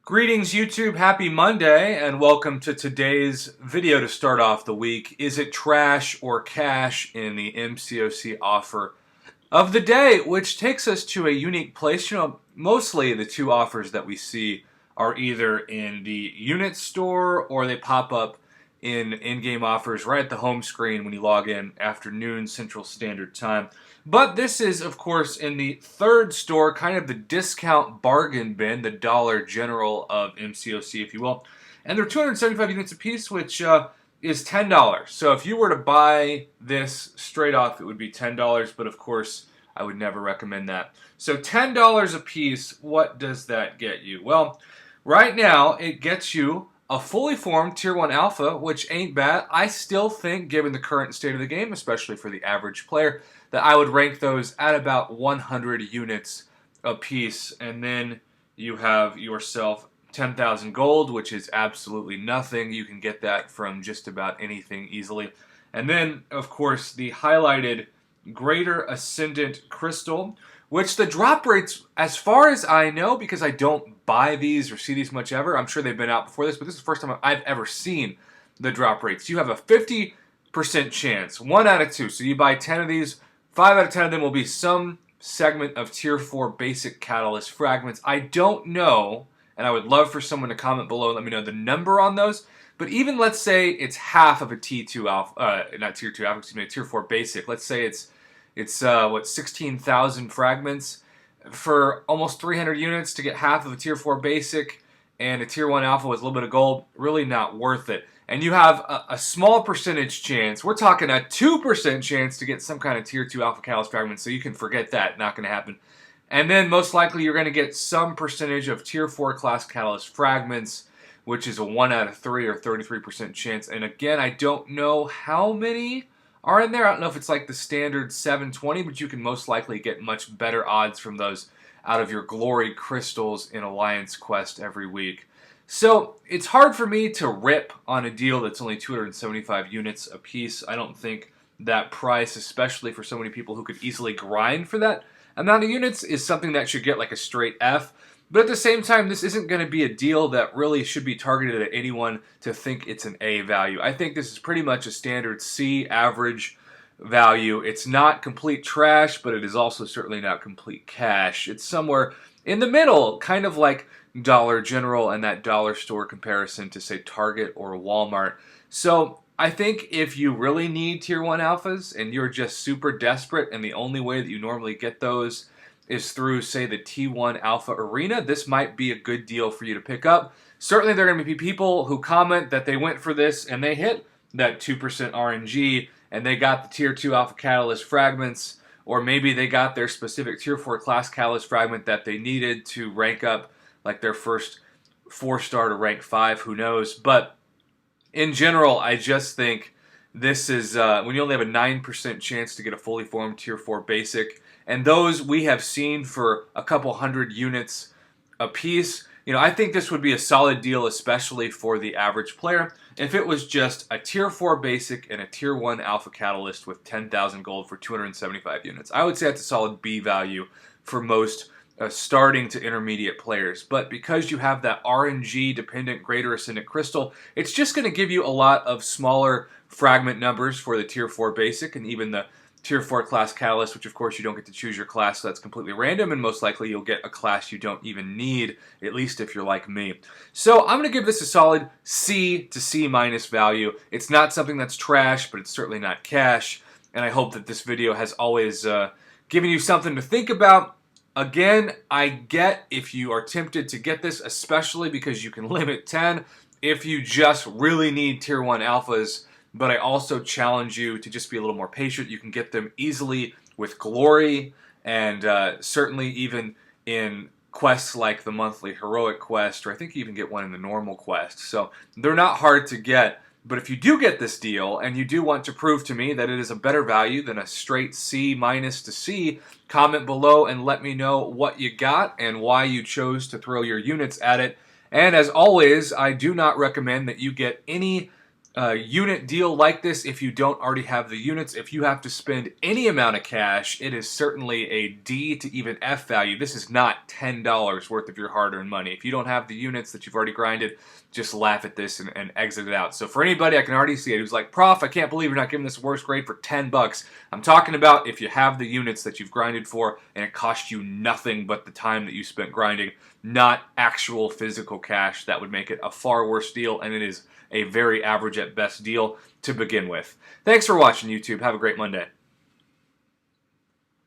Greetings YouTube, happy Monday, and welcome to today's video to start off the week. Is it trash or cash in the MCOC offer of the day, which takes us to a unique place. Mostly the two offers that we see are either in the unit store or they pop up in in-game offers right at the home screen when you log in after noon Central Standard Time. But this is, of course, in the third store, kind of the discount bargain bin, the Dollar General of MCOC, if you will. And they're 275 units apiece, which is $10. So if you were to buy this straight off, it would be $10, but of course, I would never recommend that. So $10 a piece, what does that get you? Well, right now, it gets you a fully formed Tier 1 Alpha, which ain't bad. I still think, given the current state of the game, especially for the average player, that I would rank those at about 100 units a piece. And then you have yourself 10,000 gold, which is absolutely nothing. You can get that from just about anything easily. And then, of course, the highlighted Greater Ascendant Crystal, which the drop rates, as far as I know, because I don't buy these or see these much ever, I'm sure they've been out before this, but this is the first time I've ever seen the drop rates. You have a 50% chance, 1 out of 2. So you buy 10 of these, 5 out of 10 of them will be some segment of Tier 4 basic catalyst fragments. I don't know, and I would love for someone to comment below and let me know the number on those, but even let's say it's half of a T2 alpha, not Tier 2 alpha, excuse me, a Tier 4 basic. Let's say it's 16,000 fragments for almost 300 units to get half of a Tier 4 basic and a Tier 1 alpha with a little bit of gold. Really not worth it. And you have a small percentage chance, we're talking a 2% chance to get some kind of Tier 2 alpha catalyst fragment, so you can forget that, not going to happen. And then most likely you're going to get some percentage of Tier 4 class catalyst fragments, which is a 1 out of 3 or 33% chance. And again, I don't know how many are in there. I don't know if it's like the standard 720, but you can most likely get much better odds from those out of your glory crystals in Alliance Quest every week. So it's hard for me to rip on a deal that's only 275 units a piece. I don't think that price, especially for so many people who could easily grind for that amount of units, is something that should get like a straight F. But at the same time, this isn't going to be a deal that really should be targeted at anyone to think it's an A value. I think this is pretty much a standard C average value. It's not complete trash, but it is also certainly not complete cash. It's somewhere in the middle, kind of like Dollar General and that dollar store comparison to, say, Target or Walmart. So I think if you really need Tier 1 alphas and you're just super desperate and the only way that you normally get those is through, say, the T1 Alpha Arena, this might be a good deal for you to pick up. Certainly there are going to be people who comment that they went for this and they hit that 2% RNG and they got the Tier 2 Alpha Catalyst fragments, or maybe they got their specific Tier 4 class Catalyst fragment that they needed to rank up like their first 4-star to rank 5, who knows. But in general, I just think this is, when you only have a 9% chance to get a fully formed Tier 4 basic, and those we have seen for a couple hundred units a piece, I think this would be a solid deal, especially for the average player, if it was just a Tier 4 basic and a Tier 1 alpha catalyst with 10,000 gold for 275 units. I would say that's a solid B value for most starting to intermediate players. But because you have that RNG dependent Greater Ascendant Crystal, it's just going to give you a lot of smaller fragment numbers for the Tier 4 basic and even the Tier 4 class catalyst, which of course you don't get to choose your class, so that's completely random, and most likely you'll get a class you don't even need, at least if you're like me. So I'm going to give this a solid C to C minus value. It's not something that's trash, but it's certainly not cash, and I hope that this video has always given you something to think about. Again, I get if you are tempted to get this, especially because you can limit 10, if you just really need Tier 1 alphas, but I also challenge you to just be a little more patient. You can get them easily with Glory, and certainly even in quests like the monthly Heroic quest, or I think you even get one in the normal quest. So they're not hard to get, but if you do get this deal, and you do want to prove to me that it is a better value than a straight C minus to C, comment below and let me know what you got and why you chose to throw your units at it. And as always, I do not recommend that you get any unit deal like this if you don't already have the units. If you have to spend any amount of cash, it is certainly a D to even F value. This is not $10 worth of your hard-earned money. If you don't have the units that you've already grinded, just laugh at this and exit it out. So for anybody, I can already see it, who's like, Prof, I can't believe you're not giving this a worst grade for 10 bucks. I'm talking about if you have the units that you've grinded for and it cost you nothing but the time that you spent grinding, not actual physical cash. That would make it a far worse deal, and it is a very average at best deal to begin with. Thanks for watching, YouTube. Have a great Monday.